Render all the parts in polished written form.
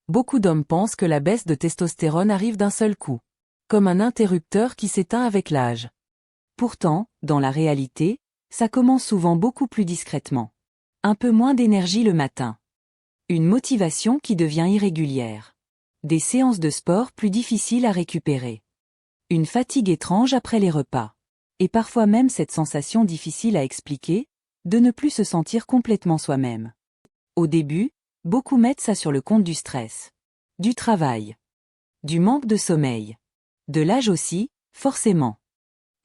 Beaucoup d'hommes pensent que la baisse de testostérone arrive d'un seul coup. Comme un interrupteur qui s'éteint avec l'âge. Pourtant, dans la réalité, ça commence souvent beaucoup plus discrètement. Un peu moins d'énergie le matin. Une motivation qui devient irrégulière. Des séances de sport plus difficiles à récupérer. Une fatigue étrange après les repas. Et parfois même cette sensation difficile à expliquer, de ne plus se sentir complètement soi-même. Au début, beaucoup mettent ça sur le compte du stress. Du travail. Du manque de sommeil. De l'âge aussi, forcément.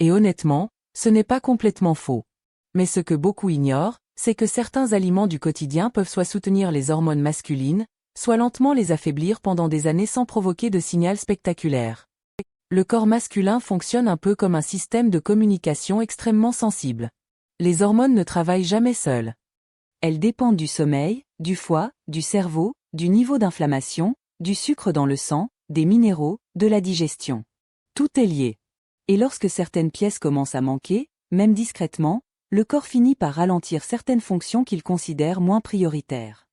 Et honnêtement, ce n'est pas complètement faux. Mais ce que beaucoup ignorent, c'est que certains aliments du quotidien peuvent soit soutenir les hormones masculines, soit lentement les affaiblir pendant des années sans provoquer de signal spectaculaire. Le corps masculin fonctionne un peu comme un système de communication extrêmement sensible. Les hormones ne travaillent jamais seules. Elles dépendent du sommeil, du foie, du cerveau, du niveau d'inflammation, du sucre dans le sang, des minéraux, de la digestion. Tout est lié. Et lorsque certaines pièces commencent à manquer, même discrètement, le corps finit par ralentir certaines fonctions qu'il considère moins prioritaires.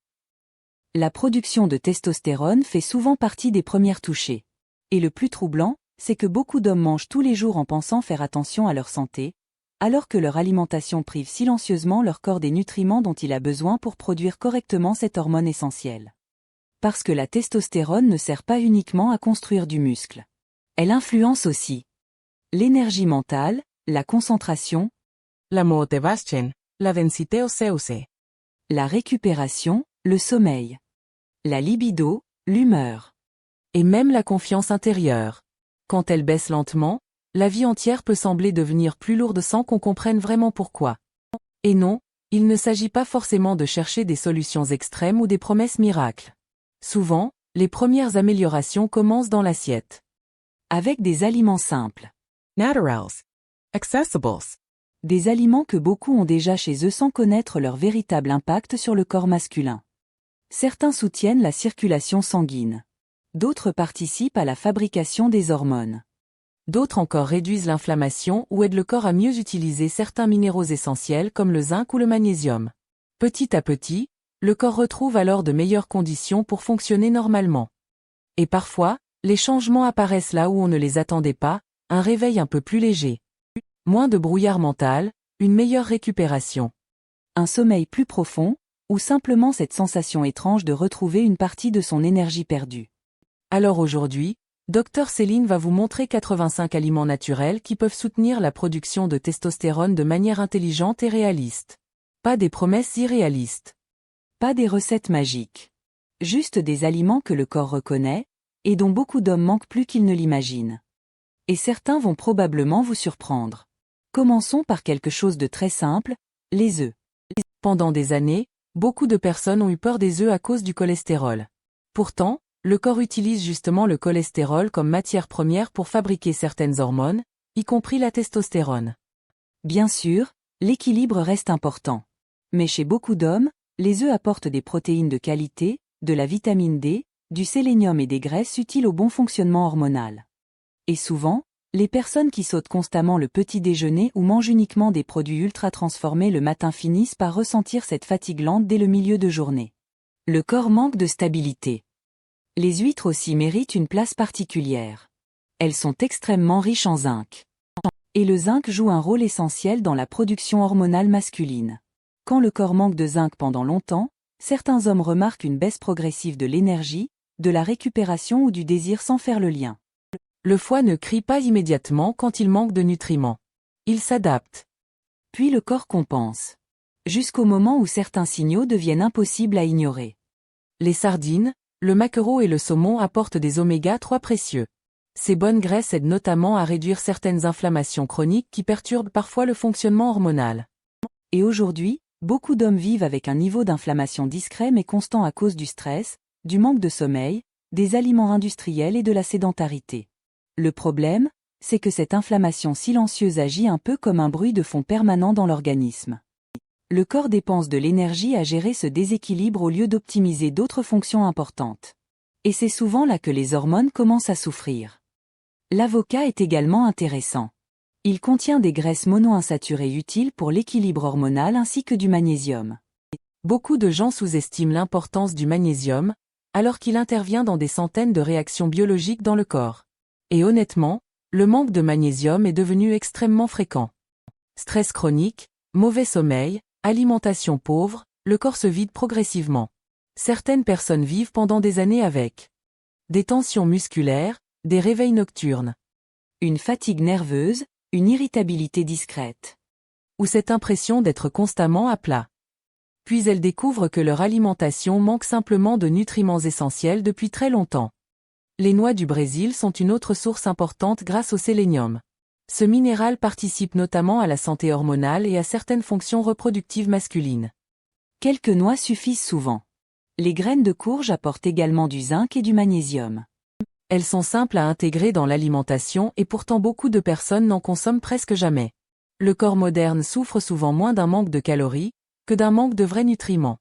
La production de testostérone fait souvent partie des premières touchées. Et le plus troublant, c'est que beaucoup d'hommes mangent tous les jours en pensant faire attention à leur santé, alors que leur alimentation prive silencieusement leur corps des nutriments dont il a besoin pour produire correctement cette hormone essentielle. Parce que la testostérone ne sert pas uniquement à construire du muscle. Elle influence aussi l'énergie mentale, la concentration, la motivation, la densité osseuse, la récupération, le sommeil, la libido, l'humeur, et même la confiance intérieure. Quand elle baisse lentement, la vie entière peut sembler devenir plus lourde sans qu'on comprenne vraiment pourquoi. Et non, il ne s'agit pas forcément de chercher des solutions extrêmes ou des promesses miracles. Souvent, les premières améliorations commencent dans l'assiette. Avec des aliments simples. naturals, accessibles, Des aliments que beaucoup ont déjà chez eux sans connaître leur véritable impact sur le corps masculin. Certains soutiennent la circulation sanguine. D'autres participent à la fabrication des hormones. D'autres encore réduisent l'inflammation ou aident le corps à mieux utiliser certains minéraux essentiels comme le zinc ou le magnésium. Petit à petit, le corps retrouve alors de meilleures conditions pour fonctionner normalement. Et parfois, les changements apparaissent là où on ne les attendait pas, un réveil un peu plus léger. Moins de brouillard mental, une meilleure récupération. Un sommeil plus profond, ou simplement cette sensation étrange de retrouver une partie de son énergie perdue. Alors aujourd'hui, Dr Céline va vous montrer 85 aliments naturels qui peuvent soutenir la production de testostérone de manière intelligente et réaliste. Pas des promesses irréalistes. Pas des recettes magiques. Juste des aliments que le corps reconnaît, et dont beaucoup d'hommes manquent plus qu'ils ne l'imaginent. Et certains vont probablement vous surprendre. Commençons par quelque chose de très simple, les œufs. Pendant des années, beaucoup de personnes ont eu peur des œufs à cause du cholestérol. Pourtant, le corps utilise justement le cholestérol comme matière première pour fabriquer certaines hormones, y compris la testostérone. Bien sûr, l'équilibre reste important. Mais chez beaucoup d'hommes, les œufs apportent des protéines de qualité, de la vitamine D, du sélénium et des graisses utiles au bon fonctionnement hormonal. Et souvent, les personnes qui sautent constamment le petit déjeuner ou mangent uniquement des produits ultra transformés le matin finissent par ressentir cette fatigue lente dès le milieu de journée. Le corps manque de stabilité. Les huîtres aussi méritent une place particulière. Elles sont extrêmement riches en zinc. Et le zinc joue un rôle essentiel dans la production hormonale masculine. Quand le corps manque de zinc pendant longtemps, certains hommes remarquent une baisse progressive de l'énergie, de la récupération ou du désir sans faire le lien. Le foie ne crie pas immédiatement quand il manque de nutriments. Il s'adapte. Puis le corps compense. Jusqu'au moment où certains signaux deviennent impossibles à ignorer. Les sardines, le maquereau et le saumon apportent des oméga-3 précieux. Ces bonnes graisses aident notamment à réduire certaines inflammations chroniques qui perturbent parfois le fonctionnement hormonal. Et aujourd'hui, beaucoup d'hommes vivent avec un niveau d'inflammation discret mais constant à cause du stress, du manque de sommeil, des aliments industriels et de la sédentarité. Le problème, c'est que cette inflammation silencieuse agit un peu comme un bruit de fond permanent dans l'organisme. Le corps dépense de l'énergie à gérer ce déséquilibre au lieu d'optimiser d'autres fonctions importantes. Et c'est souvent là que les hormones commencent à souffrir. L'avocat est également intéressant. Il contient des graisses monoinsaturées utiles pour l'équilibre hormonal ainsi que du magnésium. Beaucoup de gens sous-estiment l'importance du magnésium, alors qu'il intervient dans des centaines de réactions biologiques dans le corps. Et honnêtement, le manque de magnésium est devenu extrêmement fréquent. Stress chronique, mauvais sommeil, alimentation pauvre, le corps se vide progressivement. Certaines personnes vivent pendant des années avec des tensions musculaires, des réveils nocturnes, une fatigue nerveuse, une irritabilité discrète, ou cette impression d'être constamment à plat. Puis elles découvrent que leur alimentation manque simplement de nutriments essentiels depuis très longtemps. Les noix du Brésil sont une autre source importante grâce au sélénium. Ce minéral participe notamment à la santé hormonale et à certaines fonctions reproductives masculines. Quelques noix suffisent souvent. Les graines de courge apportent également du zinc et du magnésium. Elles sont simples à intégrer dans l'alimentation et pourtant beaucoup de personnes n'en consomment presque jamais. Le corps moderne souffre souvent moins d'un manque de calories que d'un manque de vrais nutriments.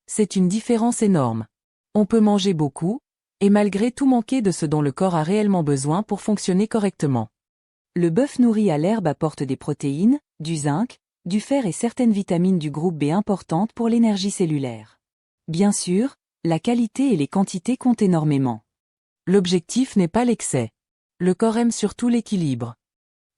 C'est une différence énorme. On peut manger beaucoup, et malgré tout manquer de ce dont le corps a réellement besoin pour fonctionner correctement. Le bœuf nourri à l'herbe apporte des protéines, du zinc, du fer et certaines vitamines du groupe B importantes pour l'énergie cellulaire. Bien sûr, la qualité et les quantités comptent énormément. L'objectif n'est pas l'excès. Le corps aime surtout l'équilibre.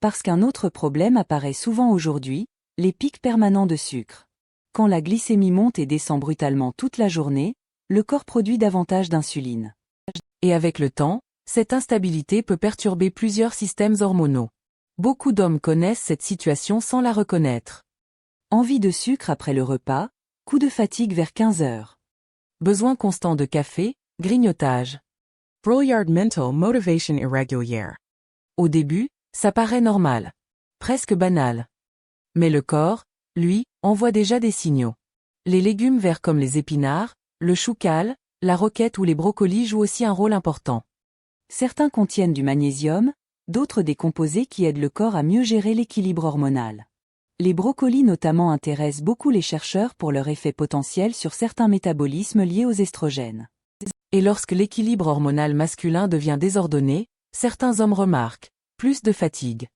Parce qu'un autre problème apparaît souvent aujourd'hui, les pics permanents de sucre. Quand la glycémie monte et descend brutalement toute la journée, le corps produit davantage d'insuline. Et avec le temps, cette instabilité peut perturber plusieurs systèmes hormonaux. Beaucoup d'hommes connaissent cette situation sans la reconnaître. Envie de sucre après le repas, coup de fatigue vers 15 heures. Besoin constant de café, grignotage. Brouillard mental motivation irregular. Au début, ça paraît normal. Presque banal. Mais le corps, lui, envoie déjà des signaux. Les légumes verts comme les épinards, le chou cal, la roquette ou les brocolis jouent aussi un rôle important. Certains contiennent du magnésium, d'autres des composés qui aident le corps à mieux gérer l'équilibre hormonal. Les brocolis notamment intéressent beaucoup les chercheurs pour leur effet potentiel sur certains métabolismes liés aux estrogènes. Et lorsque l'équilibre hormonal masculin devient désordonné, certains hommes remarquent plus de fatigue,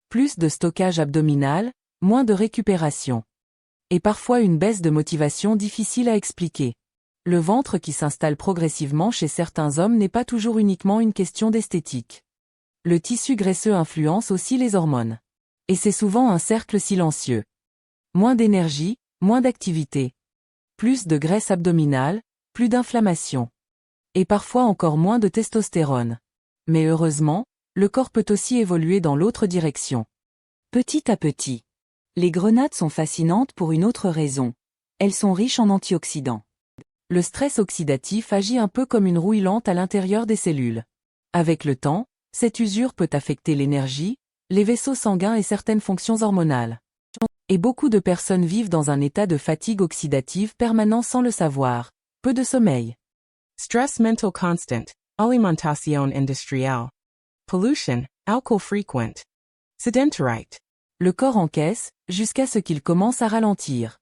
plus de stockage abdominal, moins de récupération. Et parfois une baisse de motivation difficile à expliquer. Le ventre qui s'installe progressivement chez certains hommes n'est pas toujours uniquement une question d'esthétique. Le tissu graisseux influence aussi les hormones. Et c'est souvent un cercle silencieux. Moins d'énergie, moins d'activité. Plus de graisse abdominale, plus d'inflammation. Et parfois encore moins de testostérone. Mais heureusement, le corps peut aussi évoluer dans l'autre direction. Petit à petit. Les grenades sont fascinantes pour une autre raison. Elles sont riches en antioxydants. Le stress oxydatif agit un peu comme une rouille lente à l'intérieur des cellules. Avec le temps, cette usure peut affecter l'énergie, les vaisseaux sanguins et certaines fonctions hormonales. Et beaucoup de personnes vivent dans un état de fatigue oxydative permanent sans le savoir. Peu de sommeil. Stress mental constant, alimentación industrial. Pollution, alcool frequent. Sedentarite. Le corps encaisse, jusqu'à ce qu'il commence à ralentir.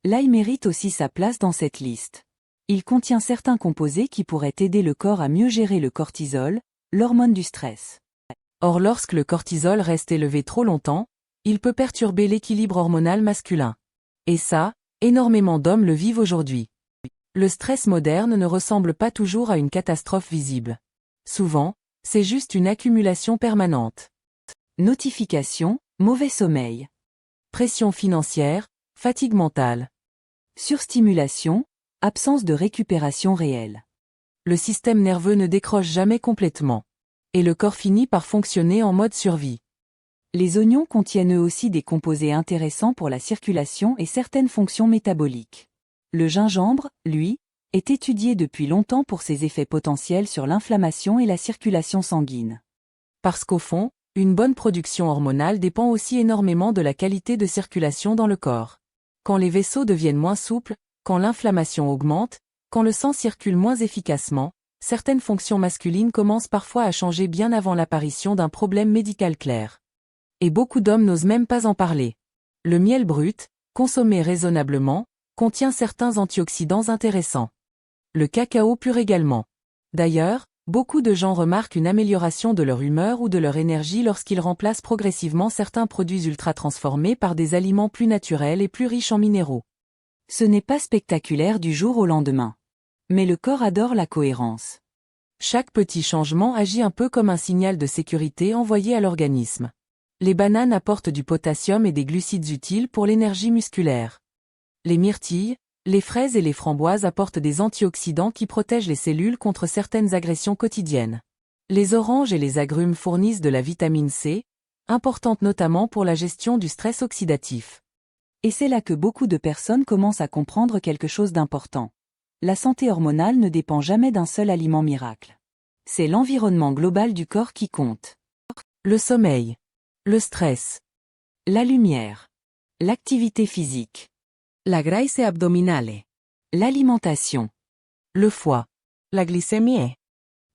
L'ail mérite aussi sa place dans cette liste. Il contient certains composés qui pourraient aider le corps à mieux gérer le cortisol, l'hormone du stress. Or lorsque le cortisol reste élevé trop longtemps, il peut perturber l'équilibre hormonal masculin. Et ça, énormément d'hommes le vivent aujourd'hui. Le stress moderne ne ressemble pas toujours à une catastrophe visible. Souvent, c'est juste une accumulation permanente. Notification, mauvais sommeil. Pression financière, fatigue mentale. Surstimulation, absence de récupération réelle. Le système nerveux ne décroche jamais complètement. Et le corps finit par fonctionner en mode survie. Les oignons contiennent eux aussi des composés intéressants pour la circulation et certaines fonctions métaboliques. Le gingembre, lui, est étudié depuis longtemps pour ses effets potentiels sur l'inflammation et la circulation sanguine. Parce qu'au fond, une bonne production hormonale dépend aussi énormément de la qualité de circulation dans le corps. Quand les vaisseaux deviennent moins souples, quand l'inflammation augmente, quand le sang circule moins efficacement, certaines fonctions masculines commencent parfois à changer bien avant l'apparition d'un problème médical clair. Et beaucoup d'hommes n'osent même pas en parler. Le miel brut, consommé raisonnablement, contient certains antioxydants intéressants. Le cacao pur également. D'ailleurs, beaucoup de gens remarquent une amélioration de leur humeur ou de leur énergie lorsqu'ils remplacent progressivement certains produits ultra-transformés par des aliments plus naturels et plus riches en minéraux. Ce n'est pas spectaculaire du jour au lendemain. Mais le corps adore la cohérence. Chaque petit changement agit un peu comme un signal de sécurité envoyé à l'organisme. Les bananes apportent du potassium et des glucides utiles pour l'énergie musculaire. Les myrtilles, les fraises et les framboises apportent des antioxydants qui protègent les cellules contre certaines agressions quotidiennes. Les oranges et les agrumes fournissent de la vitamine C, importante notamment pour la gestion du stress oxydatif. Et c'est là que beaucoup de personnes commencent à comprendre quelque chose d'important. La santé hormonale ne dépend jamais d'un seul aliment miracle. C'est l'environnement global du corps qui compte. Le sommeil, le stress, La lumière, l'activité physique, la graisse abdominale, l'alimentation, le foie, la glycémie,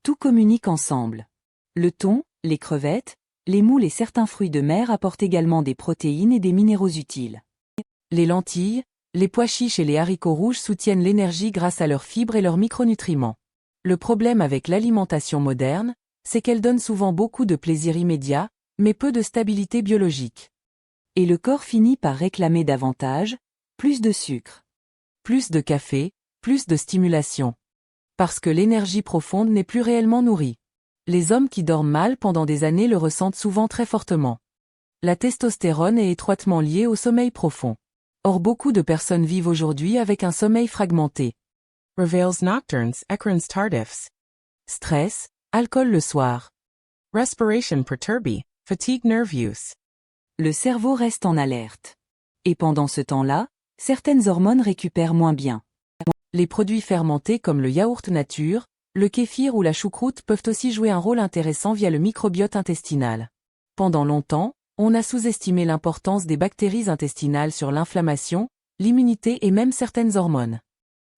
tout communique ensemble. Le thon, les crevettes, les moules et certains fruits de mer apportent également des protéines et des minéraux utiles. les lentilles, les pois chiches et les haricots rouges soutiennent l'énergie grâce à leurs fibres et leurs micronutriments. Le problème avec l'alimentation moderne, c'est qu'elle donne souvent beaucoup de plaisir immédiat, mais peu de stabilité biologique. Et le corps finit par réclamer davantage, plus de sucre. Plus de café, plus de stimulation. Parce que l'énergie profonde n'est plus réellement nourrie. Les hommes qui dorment mal pendant des années le ressentent souvent très fortement. La testostérone est étroitement liée au sommeil profond. Or beaucoup de personnes vivent aujourd'hui avec un sommeil fragmenté. Reveils nocturnes, ecrans tardifs. Stress, alcool le soir. Respiration perturbée, fatigue nerveuse. Le cerveau reste en alerte. Et pendant ce temps-là, certaines hormones récupèrent moins bien. Les produits fermentés comme le yaourt nature, le kéfir ou la choucroute peuvent aussi jouer un rôle intéressant via le microbiote intestinal. Pendant longtemps, on a sous-estimé l'importance des bactéries intestinales sur l'inflammation, l'immunité et même certaines hormones.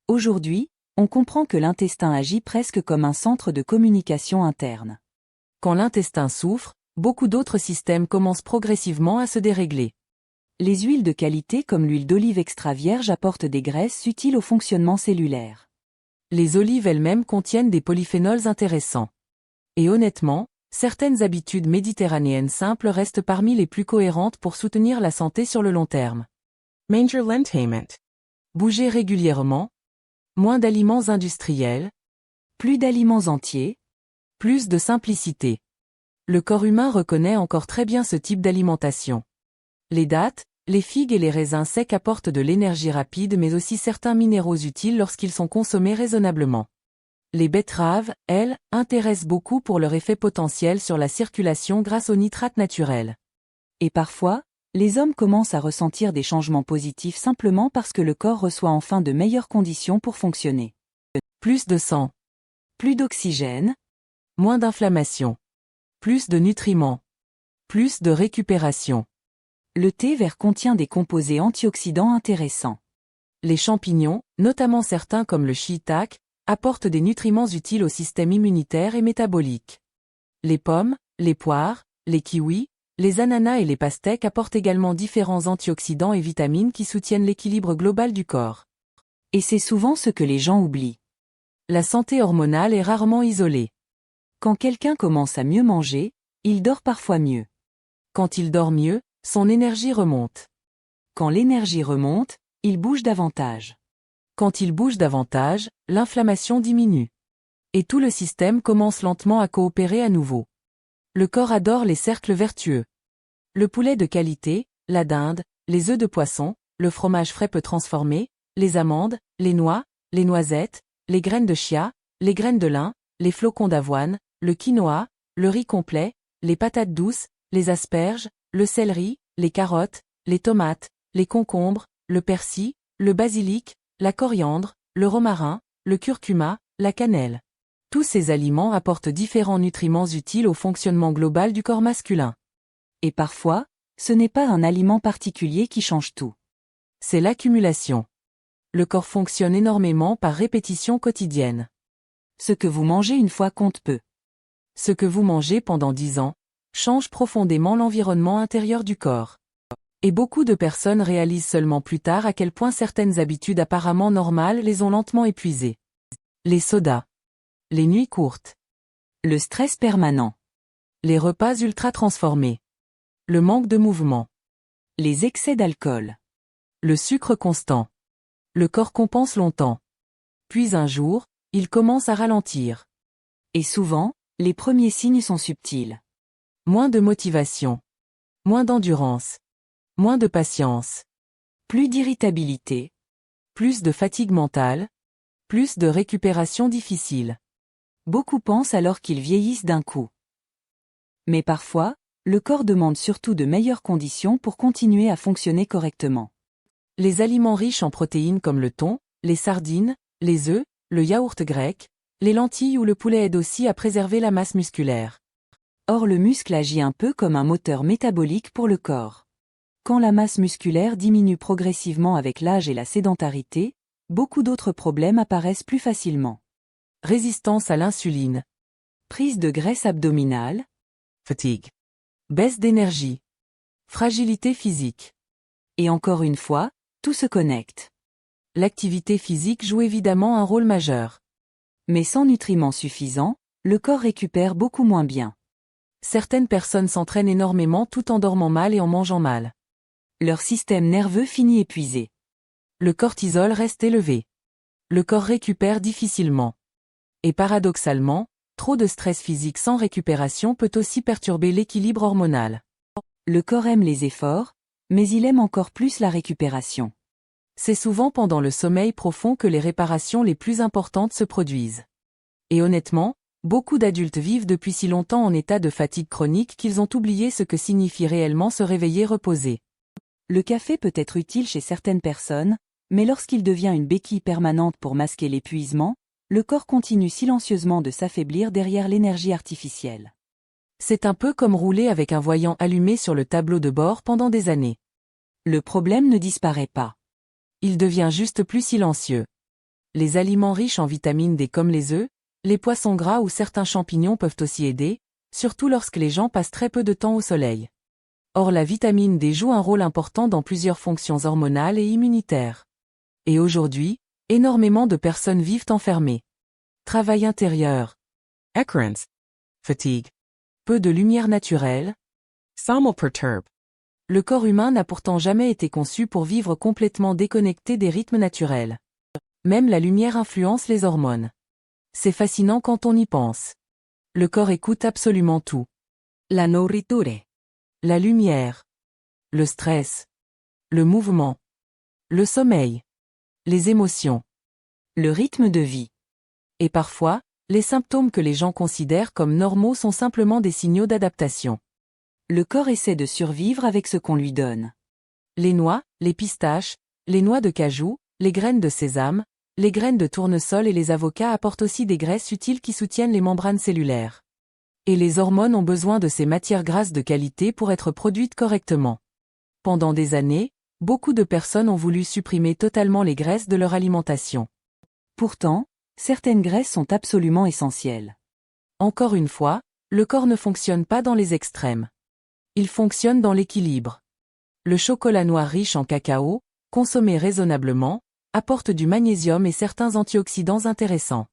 Aujourd'hui, on comprend que l'intestin agit presque comme un centre de communication interne. Quand l'intestin souffre, beaucoup d'autres systèmes commencent progressivement à se dérégler. Les huiles de qualité comme l'huile d'olive extra vierge apportent des graisses utiles au fonctionnement cellulaire. Les olives elles-mêmes contiennent des polyphénols intéressants. Et honnêtement, certaines habitudes méditerranéennes simples restent parmi les plus cohérentes pour soutenir la santé sur le long terme. Manger l'entertainment. Bouger régulièrement. Moins d'aliments industriels. Plus d'aliments entiers. Plus de simplicité. Le corps humain reconnaît encore très bien ce type d'alimentation. Les dattes, les figues et les raisins secs apportent de l'énergie rapide mais aussi certains minéraux utiles lorsqu'ils sont consommés raisonnablement. Les betteraves, elles, intéressent beaucoup pour leur effet potentiel sur la circulation grâce aux nitrates naturels. Et parfois, les hommes commencent à ressentir des changements positifs simplement parce que le corps reçoit enfin de meilleures conditions pour fonctionner. Plus de sang. Plus d'oxygène. Moins d'inflammation. Plus de nutriments. Plus de récupération. Le thé vert contient des composés antioxydants intéressants. Les champignons, notamment certains comme le shiitake, apportent des nutriments utiles au système immunitaire et métabolique. Les pommes, les poires, les kiwis, les ananas et les pastèques apportent également différents antioxydants et vitamines qui soutiennent l'équilibre global du corps. Et c'est souvent ce que les gens oublient. La santé hormonale est rarement isolée. Quand quelqu'un commence à mieux manger, il dort parfois mieux. Quand il dort mieux, son énergie remonte. Quand l'énergie remonte, il bouge davantage. Quand il bouge davantage, l'inflammation diminue. Et tout le système commence lentement à coopérer à nouveau. Le corps adore les cercles vertueux. Le poulet de qualité, la dinde, les œufs de poisson, le fromage frais peu transformé, les amandes, les noix, les noisettes, les graines de chia, les graines de lin, les flocons d'avoine, le quinoa, le riz complet, les patates douces, les asperges, le céleri, les carottes, les tomates, les concombres, le persil, le basilic, la coriandre, le romarin, le curcuma, la cannelle. Tous ces aliments apportent différents nutriments utiles au fonctionnement global du corps masculin. Et parfois, ce n'est pas un aliment particulier qui change tout. C'est l'accumulation. Le corps fonctionne énormément par répétition quotidienne. Ce que vous mangez une fois compte peu. Ce que vous mangez pendant 10 ans change profondément l'environnement intérieur du corps. Et beaucoup de personnes réalisent seulement plus tard à quel point certaines habitudes apparemment normales les ont lentement épuisées. Les sodas. Les nuits courtes. Le stress permanent. Les repas ultra transformés. Le manque de mouvement. Les excès d'alcool. Le sucre constant. Le corps compense longtemps. Puis un jour, il commence à ralentir. Et souvent, les premiers signes sont subtils. Moins de motivation. Moins d'endurance. Moins de patience. Plus d'irritabilité. Plus de fatigue mentale. Plus de récupération difficile. Beaucoup pensent alors qu'ils vieillissent d'un coup. Mais parfois, le corps demande surtout de meilleures conditions pour continuer à fonctionner correctement. Les aliments riches en protéines comme le thon, les sardines, les œufs, le yaourt grec, les lentilles ou le poulet aident aussi à préserver la masse musculaire. Or le muscle agit un peu comme un moteur métabolique pour le corps. Quand la masse musculaire diminue progressivement avec l'âge et la sédentarité, beaucoup d'autres problèmes apparaissent plus facilement. Résistance à l'insuline. Prise de graisse abdominale. Fatigue. Baisse d'énergie. Fragilité physique. Et encore une fois, tout se connecte. L'activité physique joue évidemment un rôle majeur. Mais sans nutriments suffisants, le corps récupère beaucoup moins bien. Certaines personnes s'entraînent énormément tout en dormant mal et en mangeant mal. Leur système nerveux finit épuisé. Le cortisol reste élevé. Le corps récupère difficilement. Et paradoxalement, trop de stress physique sans récupération peut aussi perturber l'équilibre hormonal. Le corps aime les efforts, mais il aime encore plus la récupération. C'est souvent pendant le sommeil profond que les réparations les plus importantes se produisent. Et honnêtement, beaucoup d'adultes vivent depuis si longtemps en état de fatigue chronique qu'ils ont oublié ce que signifie réellement se réveiller reposé. Le café peut être utile chez certaines personnes, mais lorsqu'il devient une béquille permanente pour masquer l'épuisement, le corps continue silencieusement de s'affaiblir derrière l'énergie artificielle. C'est un peu comme rouler avec un voyant allumé sur le tableau de bord pendant des années. Le problème ne disparaît pas. Il devient juste plus silencieux. Les aliments riches en vitamine D comme les œufs, les poissons gras ou certains champignons peuvent aussi aider, surtout lorsque les gens passent très peu de temps au soleil. Or la vitamine D joue un rôle important dans plusieurs fonctions hormonales et immunitaires. Et aujourd'hui, énormément de personnes vivent enfermées. Travail intérieur. Occurrence. Fatigue. Peu de lumière naturelle. Thermal perturb. Le corps humain n'a pourtant jamais été conçu pour vivre complètement déconnecté des rythmes naturels. Même la lumière influence les hormones. C'est fascinant quand on y pense. Le corps écoute absolument tout. La nourriture. La lumière. Le stress. Le mouvement. Le sommeil. Les émotions. Le rythme de vie. Et parfois, les symptômes que les gens considèrent comme normaux sont simplement des signaux d'adaptation. Le corps essaie de survivre avec ce qu'on lui donne. Les noix, les pistaches, les noix de cajou, les graines de sésame, les graines de tournesol et les avocats apportent aussi des graisses utiles qui soutiennent les membranes cellulaires. Et les hormones ont besoin de ces matières grasses de qualité pour être produites correctement. Pendant des années, beaucoup de personnes ont voulu supprimer totalement les graisses de leur alimentation. Pourtant, certaines graisses sont absolument essentielles. Encore une fois, le corps ne fonctionne pas dans les extrêmes. Il fonctionne dans l'équilibre. Le chocolat noir riche en cacao, consommé raisonnablement, apporte du magnésium et certains antioxydants intéressants.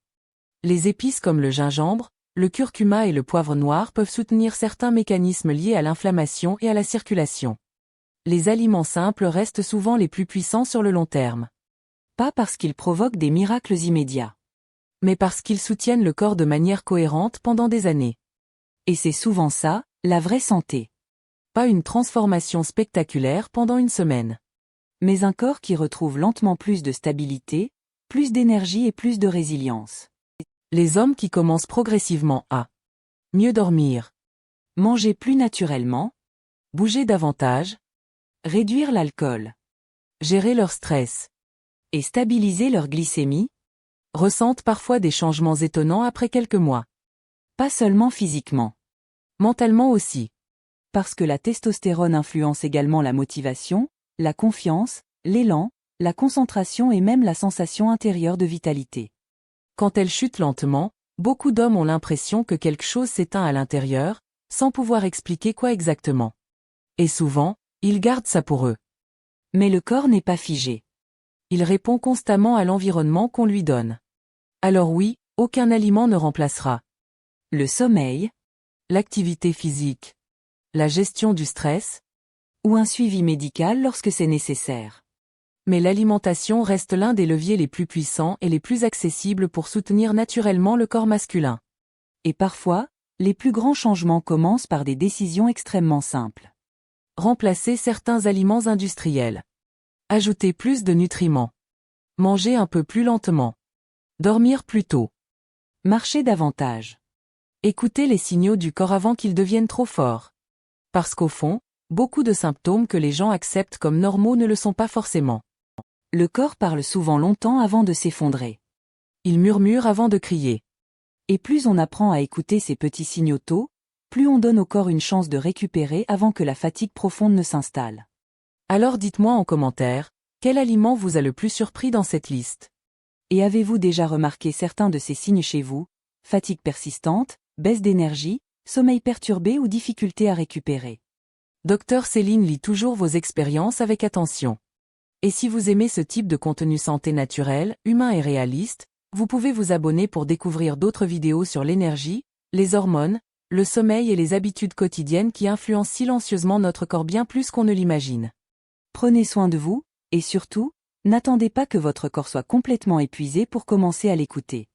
Les épices comme le gingembre, le curcuma et le poivre noir peuvent soutenir certains mécanismes liés à l'inflammation et à la circulation. Les aliments simples restent souvent les plus puissants sur le long terme. Pas parce qu'ils provoquent des miracles immédiats, mais parce qu'ils soutiennent le corps de manière cohérente pendant des années. Et c'est souvent ça, la vraie santé. Pas une transformation spectaculaire pendant une semaine. Mais un corps qui retrouve lentement plus de stabilité, plus d'énergie et plus de résilience. Les hommes qui commencent progressivement à mieux dormir, manger plus naturellement, bouger davantage, réduire l'alcool, gérer leur stress et stabiliser leur glycémie, ressentent parfois des changements étonnants après quelques mois. Pas seulement physiquement. Mentalement aussi. Parce que la testostérone influence également la motivation, la confiance, l'élan, la concentration et même la sensation intérieure de vitalité. Quand elle chute lentement, beaucoup d'hommes ont l'impression que quelque chose s'éteint à l'intérieur, sans pouvoir expliquer quoi exactement. Et souvent, ils gardent ça pour eux. Mais le corps n'est pas figé. Il répond constamment à l'environnement qu'on lui donne. Alors oui, aucun aliment ne remplacera le sommeil, l'activité physique, la gestion du stress, ou un suivi médical lorsque c'est nécessaire. Mais l'alimentation reste l'un des leviers les plus puissants et les plus accessibles pour soutenir naturellement le corps masculin. Et parfois, les plus grands changements commencent par des décisions extrêmement simples. Remplacer certains aliments industriels. Ajouter plus de nutriments. Manger un peu plus lentement. Dormir plus tôt. Marcher davantage. Écoutez les signaux du corps avant qu'ils deviennent trop forts. Parce qu'au fond, beaucoup de symptômes que les gens acceptent comme normaux ne le sont pas forcément. Le corps parle souvent longtemps avant de s'effondrer. Il murmure avant de crier. Et plus on apprend à écouter ces petits signaux tôt, plus on donne au corps une chance de récupérer avant que la fatigue profonde ne s'installe. Alors dites-moi en commentaire, quel aliment vous a le plus surpris dans cette liste? Et avez-vous déjà remarqué certains de ces signes chez vous? Fatigue persistante, baisse d'énergie, sommeil perturbé ou difficulté à récupérer? Dr Céline lit toujours vos expériences avec attention. Et si vous aimez ce type de contenu santé naturel, humain et réaliste, vous pouvez vous abonner pour découvrir d'autres vidéos sur l'énergie, les hormones, le sommeil et les habitudes quotidiennes qui influencent silencieusement notre corps bien plus qu'on ne l'imagine. Prenez soin de vous, et surtout, n'attendez pas que votre corps soit complètement épuisé pour commencer à l'écouter.